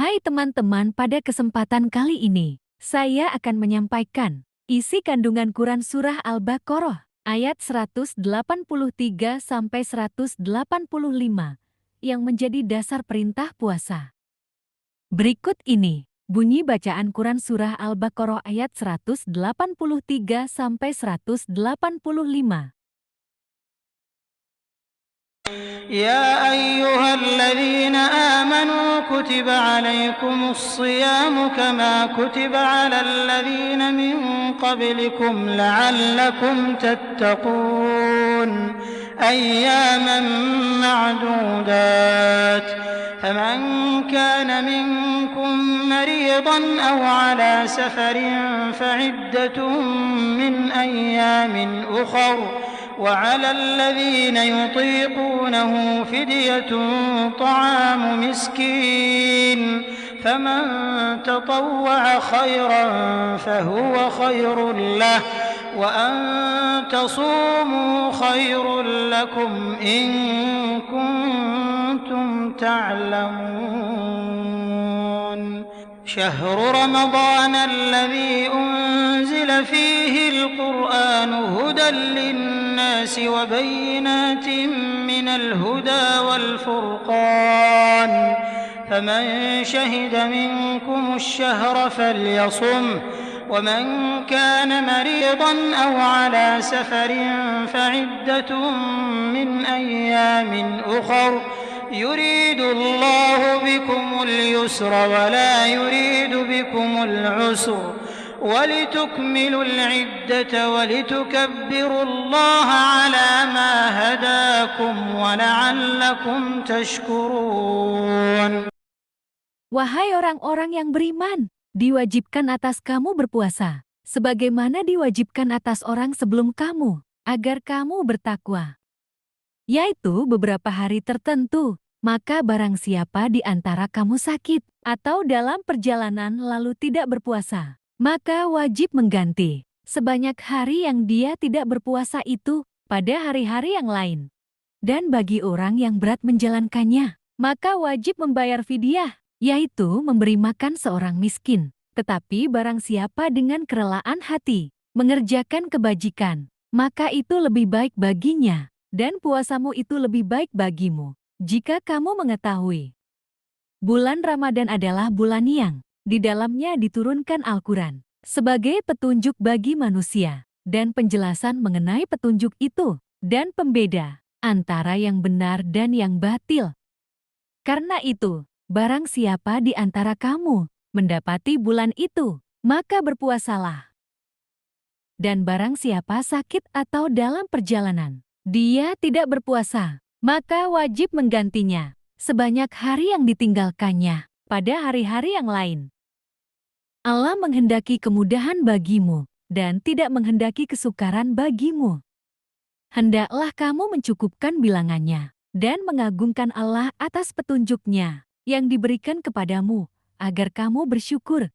Hai teman-teman, pada kesempatan kali ini, saya akan menyampaikan isi kandungan Quran Surah Al-Baqarah ayat 183-185 yang menjadi dasar perintah puasa. Berikut ini bunyi bacaan Quran Surah Al-Baqarah ayat 183-185. يا أيها الذين آمنوا كتب عليكم الصيام كما كتب على الذين من قبلكم لعلكم تتقون أياما معدودات فمن كان منكم مريضا أو على سفر فعدة من أيام أخر وعلى الذين يطيقونه فدية طعام مسكين فمن تطوع خيرا فهو خير له وأن تصوموا خير لكم إن كنتم تعلمون شهر رمضان الذي أنزل فيه القرآن هدى للناس وبينات من الهدى والفرقان فمن شهد منكم الشهر فليصمه ومن كان مريضا أو على سفر فعدة من أيام أخر يريد الله بكم اليسر ولا يريد بكم العسر ولتكملوا العدة ولتكبروا الله على ما هداكم ولعلكم تشكرون. Wahai orang-orang yang beriman, diwajibkan atas kamu berpuasa, sebagaimana diwajibkan atas orang sebelum kamu, agar kamu bertakwa. Yaitu beberapa hari tertentu, maka barang siapa di antara kamu sakit, atau dalam perjalanan lalu tidak berpuasa, maka wajib mengganti sebanyak hari yang dia tidak berpuasa itu pada hari-hari yang lain. Dan bagi orang yang berat menjalankannya, maka wajib membayar fidyah, yaitu memberi makan seorang miskin. Tetapi barang siapa dengan kerelaan hati mengerjakan kebajikan, maka itu lebih baik baginya, dan puasamu itu lebih baik bagimu. Jika kamu mengetahui, bulan Ramadan adalah bulan yang di dalamnya diturunkan Al-Quran sebagai petunjuk bagi manusia, dan penjelasan mengenai petunjuk itu, dan pembeda antara yang benar dan yang batil. Karena itu, barang siapa di antara kamu mendapati bulan itu, maka berpuasalah. Dan barang siapa sakit atau dalam perjalanan, dia tidak berpuasa, maka wajib menggantinya sebanyak hari yang ditinggalkannya pada hari-hari yang lain. Allah menghendaki kemudahan bagimu dan tidak menghendaki kesukaran bagimu. Hendaklah kamu mencukupkan bilangannya dan mengagungkan Allah atas petunjuknya yang diberikan kepadamu, agar kamu bersyukur.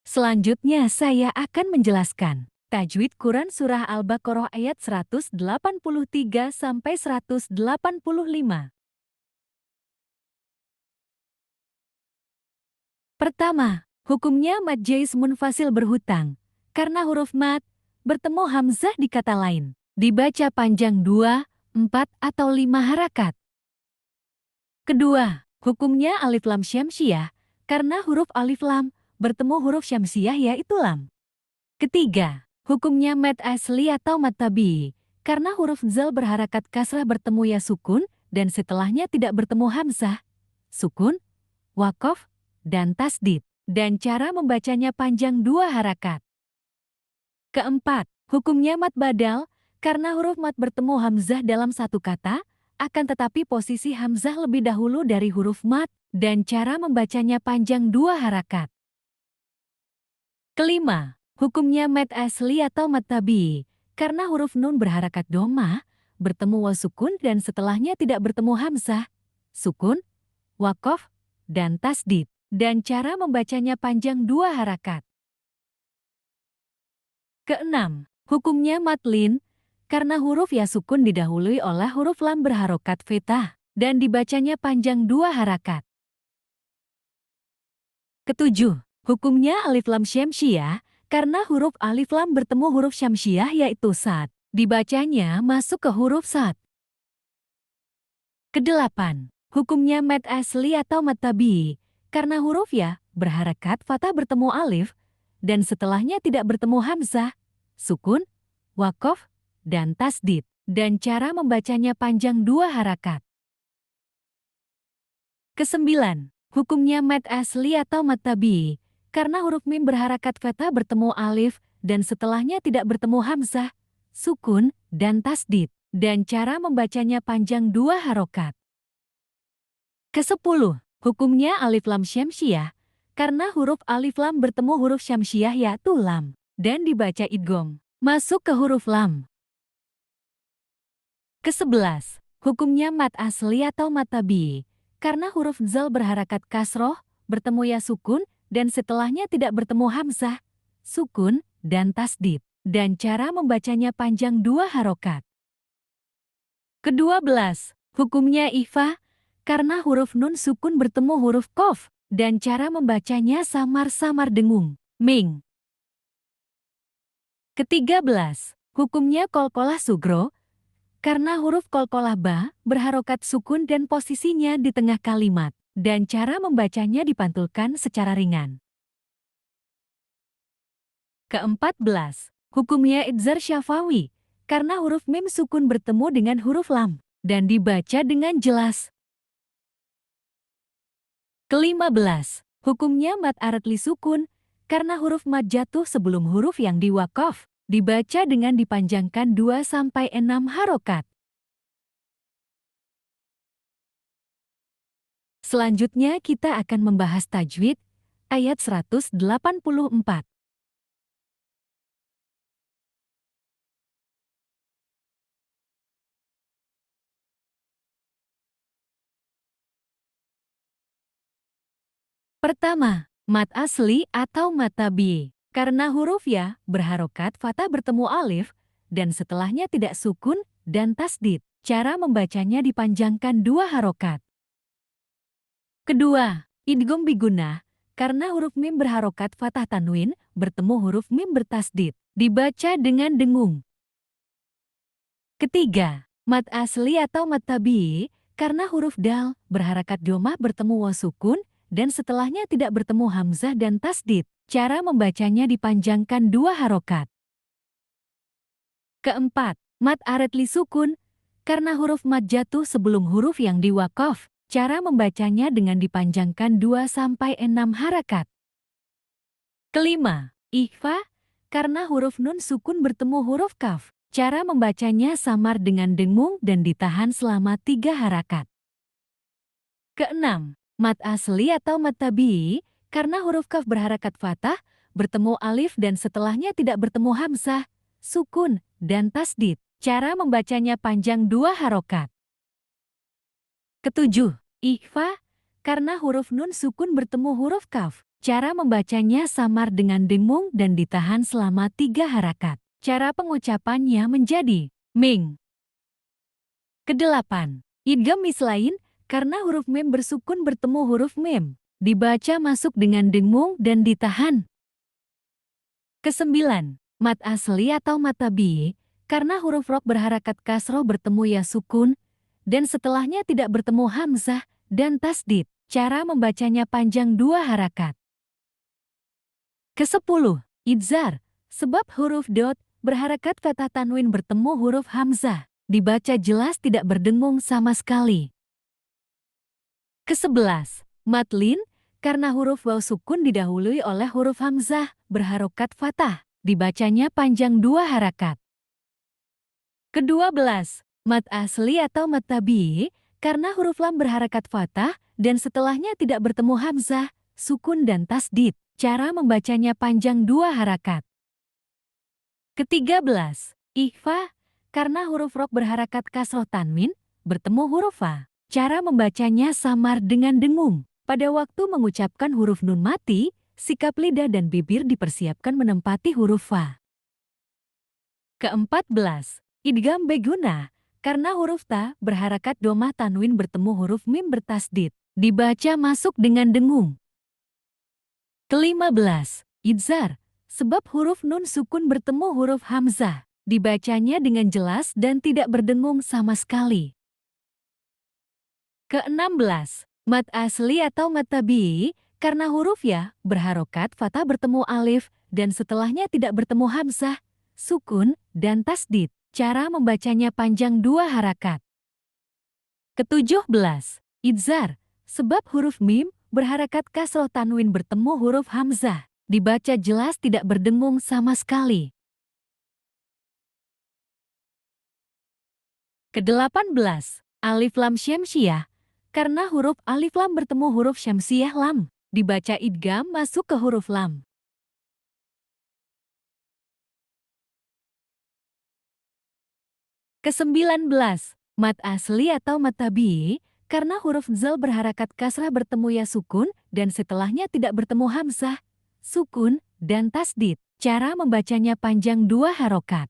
Selanjutnya saya akan menjelaskan tajwid Quran Surah Al-Baqarah ayat 183-185. Pertama, hukumnya mad jais munfasil berhutang, karena huruf mad bertemu hamzah di kata lain, dibaca panjang 2, 4, atau 5 harakat. Kedua, hukumnya alif lam syamsiyah, karena huruf alif lam bertemu huruf syamsiyah yaitu lam. Ketiga, hukumnya mad asli atau mad tabii, karena huruf zal berharakat kasrah bertemu ya sukun, dan setelahnya tidak bertemu hamzah, sukun, waqaf, dan tasdid, dan cara membacanya panjang 2 harakat. Keempat, hukumnya mad badal, karena huruf mad bertemu hamzah dalam satu kata, akan tetapi posisi hamzah lebih dahulu dari huruf mad, dan cara membacanya panjang 2 harakat. Kelima, hukumnya mad asli atau mad tabii, karena huruf nun berharakat doma, bertemu wa sukun dan setelahnya tidak bertemu hamzah, sukun, waqaf, dan tasdid, dan cara membacanya panjang 2 harakat. Keenam, hukumnya mad lin, karena huruf ya sukun didahului oleh huruf lam berharokat fetah, dan dibacanya panjang 2 harakat. Ketujuh, hukumnya alif lam syamsiah, karena huruf alif lam bertemu huruf syamsiah yaitu sad, dibacanya masuk ke huruf sad. Kedelapan, hukumnya mad asli atau mad tabii, karena huruf ya berharakat fathah bertemu alif, dan setelahnya tidak bertemu hamzah, sukun, wakof, dan tasdid, dan cara membacanya panjang 2 harakat. Kesembilan, hukumnya mad asli atau mad tabii, karena huruf mim berharakat fathah bertemu alif, dan setelahnya tidak bertemu hamzah, sukun, dan tasdid, dan cara membacanya panjang 2 harokat. Kesepuluh, hukumnya alif lam syamsiah, karena huruf alif lam bertemu huruf syamsiah yaitu lam, dan dibaca idgham masuk ke huruf lam. Kesebelas, hukumnya mad asli atau mad tabii, karena huruf zal berharakat kasroh, bertemu ya sukun, dan setelahnya tidak bertemu hamzah, sukun, dan tasdid, dan cara membacanya panjang 2 harokat. Kedua belas, hukumnya ikhfa, karena huruf nun sukun bertemu huruf kof, dan cara membacanya samar-samar dengung, ming. Ketiga belas, hukumnya qalqalah sugro, karena huruf qalqalah ba berharokat sukun dan posisinya di tengah kalimat, dan cara membacanya dipantulkan secara ringan. Keempat belas, hukumnya idzhar syafawi, karena huruf mim sukun bertemu dengan huruf lam, dan dibaca dengan jelas. Kelima belas, hukumnya mad aratli sukun, karena huruf mad jatuh sebelum huruf yang diwakaf, dibaca dengan dipanjangkan 2-6 harokat. Selanjutnya kita akan membahas tajwid, ayat 184. Pertama, mad asli atau mad tabii. Karena huruf ya berharokat fathah bertemu alif, dan setelahnya tidak sukun dan tasdid. Cara membacanya dipanjangkan 2 harokat. Kedua, idgham bigunnah, karena huruf mim berharokat fathah tanwin bertemu huruf mim bertasdid, dibaca dengan dengung. Ketiga, mad asli atau mad tabii, karena huruf dal berharakat domah bertemu waw sukun, dan setelahnya tidak bertemu hamzah dan tasdid. Cara membacanya dipanjangkan 2 harokat. Keempat, mad aratli sukun, karena huruf mad jatuh sebelum huruf yang diwakaf. Cara membacanya dengan dipanjangkan 2-6 harakat. Kelima, ikhfa, karena huruf nun sukun bertemu huruf kaf. Cara membacanya samar dengan dengung dan ditahan selama 3 harakat. Keenam, mad asli atau mad tabii, karena huruf kaf berharakat fathah, bertemu alif dan setelahnya tidak bertemu hamzah, sukun, dan tasdid. Cara membacanya panjang 2 harokat. Ketujuh, ikhfa, karena huruf nun sukun bertemu huruf kaf. Cara membacanya samar dengan dengung dan ditahan selama 3 harakat. Cara pengucapannya menjadi ming. Kedelapan, idgham mislain, karena huruf mim bersukun bertemu huruf mim. Dibaca masuk dengan dengung dan ditahan. Kesembilan, mad asli atau mad tabii, karena huruf rok berharakat kasroh bertemu ya sukun, dan setelahnya tidak bertemu hamzah dan tasdid. Cara membacanya panjang 2 harakat. Kesepuluh, idzhar, sebab huruf dot berharakat fathah tanwin bertemu huruf hamzah. Dibaca jelas tidak berdengung sama sekali. Kesebelas, mad lin, karena huruf waw sukun didahului oleh huruf hamzah berharokat fathah. Dibacanya panjang 2 harakat. Kedua belas, mad asli atau mad tabii, karena huruf lam berharakat fathah dan setelahnya tidak bertemu hamzah, sukun dan tasdid. Cara membacanya panjang 2 harakat. Ketiga belas, ikhfa, karena huruf rok berharakat kasroh tanwin bertemu huruf fa. Cara membacanya samar dengan dengung. Pada waktu mengucapkan huruf nun mati, sikap lidah dan bibir dipersiapkan menempati huruf fa. Keempat belas, idgham begunah, Karena huruf ta berharakat domah tanwin bertemu huruf mim bertasdid. Dibaca masuk dengan dengung. Ke-15. Idzar. Sebab huruf nun sukun bertemu huruf hamzah. Dibacanya dengan jelas dan tidak berdengung sama sekali. Ke-16. Mad asli atau mad tabi'i. Karena huruf ya berharokat fathah bertemu alif dan setelahnya tidak bertemu hamzah, sukun, dan tasdid. Cara membacanya panjang 2 harakat. Ke-17. Idzar. Sebab huruf mim berharakat kasroh tanwin bertemu huruf hamzah. Dibaca jelas tidak berdengung sama sekali. Ke-18. Alif lam syamsiyah. Karena huruf alif lam bertemu huruf syamsiyah lam. Dibaca idgham masuk ke huruf lam. Ke-19. Mad asli atau mad tabi'i. Karena huruf zal berharakat kasrah bertemu ya sukun dan setelahnya tidak bertemu hamzah, sukun, dan tasdid. Cara membacanya panjang 2 harokat.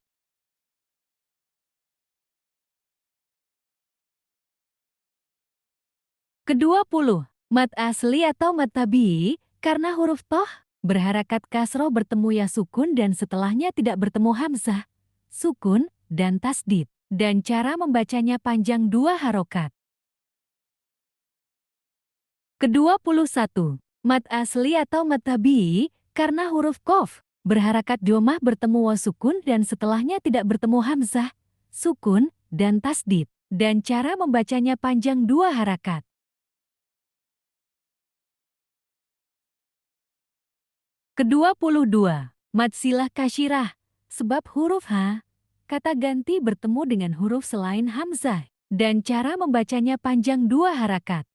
Ke-20. Mad asli atau mad tabi'i. Karena huruf toh berharakat kasroh bertemu ya sukun dan setelahnya tidak bertemu hamzah, sukun, dan tasdid. Dan cara membacanya panjang 2 harokat. Ke-21. Mad asli atau mad tabi'i. Karena huruf qaf berharakat domah bertemu wa sukun dan setelahnya tidak bertemu hamzah, sukun, dan tasdid. Dan cara membacanya panjang 2 harakat. Ke-22. Mad silah kasyirah. Sebab huruf ha, kata ganti bertemu dengan huruf selain hamzah. Dan cara membacanya panjang 2 harakat.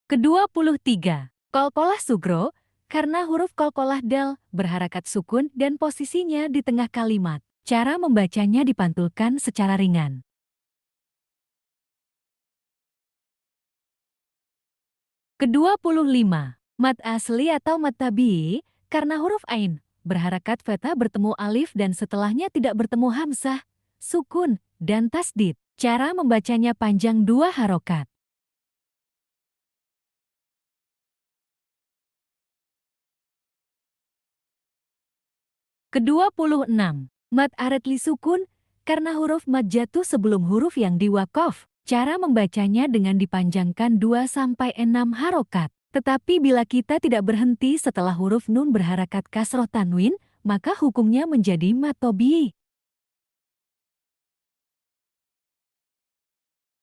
Ke-23. Qalqalah sugro. Karena huruf qalqalah dal berharakat sukun dan posisinya di tengah kalimat. Cara membacanya dipantulkan secara ringan. Ke-25. Mad asli atau mad tabi'i. Karena huruf ain berharakat fathah bertemu alif dan setelahnya tidak bertemu hamzah, sukun, dan tasdid. Cara membacanya panjang 2 harokat. Ke-26. Mad aretli sukun. Karena huruf mad jatuh sebelum huruf yang diwaqaf. Cara membacanya dengan dipanjangkan 2-6 harokat. Tetapi bila kita tidak berhenti setelah huruf nun berharakat kasroh tanwin, maka hukumnya menjadi mad tabi'i.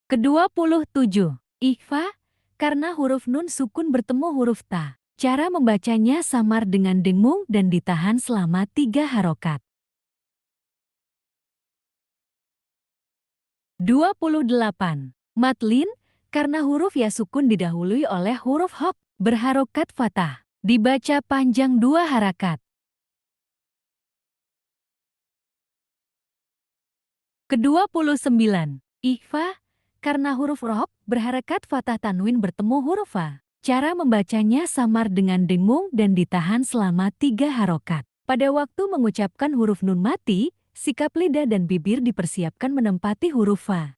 Ke-27. Ikhfa. Karena huruf nun sukun bertemu huruf ta. Cara membacanya samar dengan dengung dan ditahan selama 3 harokat. 28. Matlin. Karena huruf ya sukun didahului oleh huruf hok berharokat fathah. Dibaca panjang 2 harakat. Ke-29. Ikhfa. Karena huruf roh berharakat fathah tanwin bertemu huruf fa. Cara membacanya samar dengan dengung dan ditahan selama 3 harokat. Pada waktu mengucapkan huruf nun mati, sikap lidah dan bibir dipersiapkan menempati huruf fa.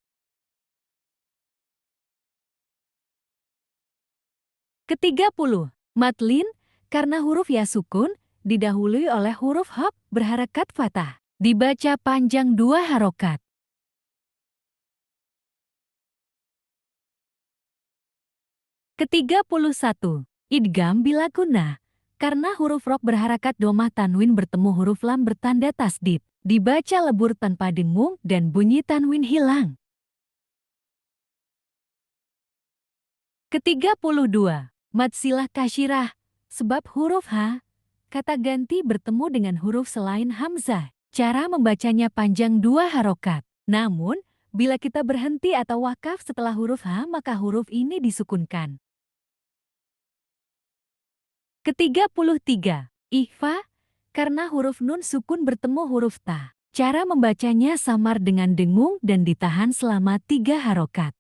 Ke-30. Matlin. Karena huruf ya sukun didahului oleh huruf hok berharakat fathah. Dibaca panjang 2 harokat. Ke-31. Idgham bila gunnah. Karena huruf rok berharakat domah tanwin bertemu huruf lam bertanda tasdid. Dibaca lebur tanpa dengung dan bunyi tanwin hilang. Ke-32. Mad silah kasyirah. Sebab huruf ha, kata ganti bertemu dengan huruf selain hamzah. Cara membacanya panjang 2 harokat. Namun, bila kita berhenti atau wakaf setelah huruf ha, maka huruf ini disukunkan. Ke-33. Ikhfa. Karena huruf nun sukun bertemu huruf ta. Cara membacanya samar dengan dengung dan ditahan selama 3 harokat.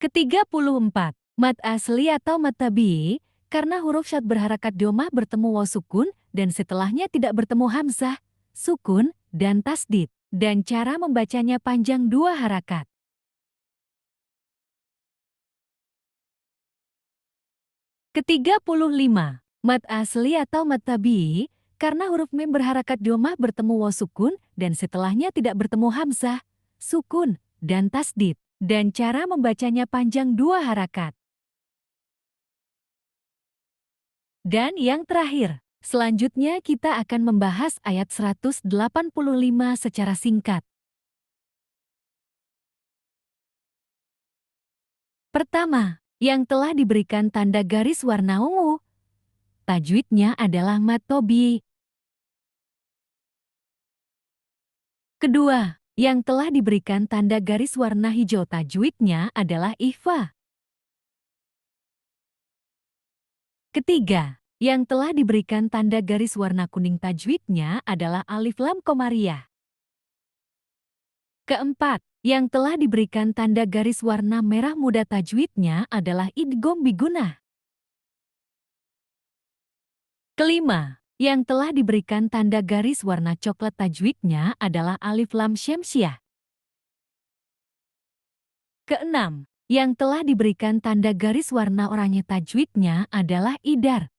Ke-34. Mad asli atau mad tabi'i. karena huruf syad berharakat dhammah bertemu waw sukun dan setelahnya tidak bertemu hamzah, sukun, dan tasdid. Dan cara membacanya panjang 2 harakat. Ke-35. Mad asli atau mad tabi'i, karena huruf mim berharakat dhammah bertemu waw sukun dan setelahnya tidak bertemu hamzah, sukun, dan tasdid. Dan cara membacanya panjang 2 harakat. Dan yang terakhir, selanjutnya kita akan membahas ayat 185 secara singkat. Pertama, yang telah diberikan tanda garis warna ungu. Tajwidnya adalah mad tabi'i. Kedua, yang telah diberikan tanda garis warna hijau, tajwidnya adalah ikhfa. Ketiga, yang telah diberikan tanda garis warna kuning, tajwidnya adalah alif lam qamariyah. Keempat, yang telah diberikan tanda garis warna merah muda, tajwidnya adalah idgham bigunah. Kelima, yang telah diberikan tanda garis warna coklat, tajwidnya adalah alif lam syamsiah. Keenam, yang telah diberikan tanda garis warna oranye, tajwidnya adalah idar.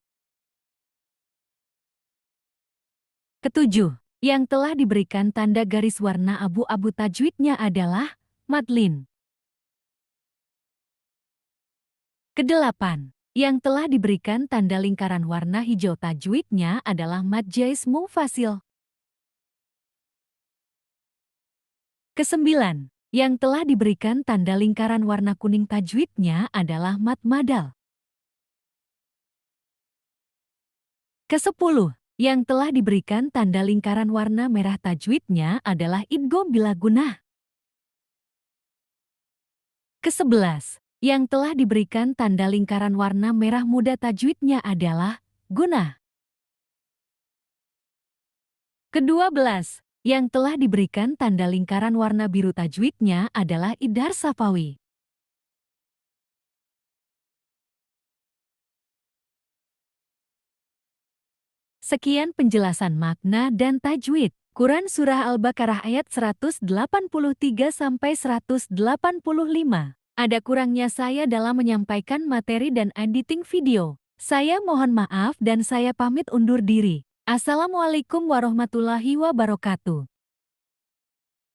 Ketujuh, yang telah diberikan tanda garis warna abu-abu, tajwidnya adalah madlin. Kedelapan, yang telah diberikan tanda lingkaran warna hijau, tajwidnya adalah mad jais munfasil. Kesembilan, yang telah diberikan tanda lingkaran warna kuning, tajwidnya adalah mad madal. Kesepuluh, yang telah diberikan tanda lingkaran warna merah, tajwidnya adalah idgham bila gunah. Kesebelas, yang telah diberikan tanda lingkaran warna merah muda, tajwidnya adalah gunah. Kedua belas, yang telah diberikan tanda lingkaran warna biru, tajwidnya adalah idhar safawi. Sekian penjelasan makna dan tajwid Quran Surah Al-Baqarah ayat 183-185. Ada kurangnya saya dalam menyampaikan materi dan editing video. Saya mohon maaf dan saya pamit undur diri. Assalamualaikum warahmatullahi wabarakatuh.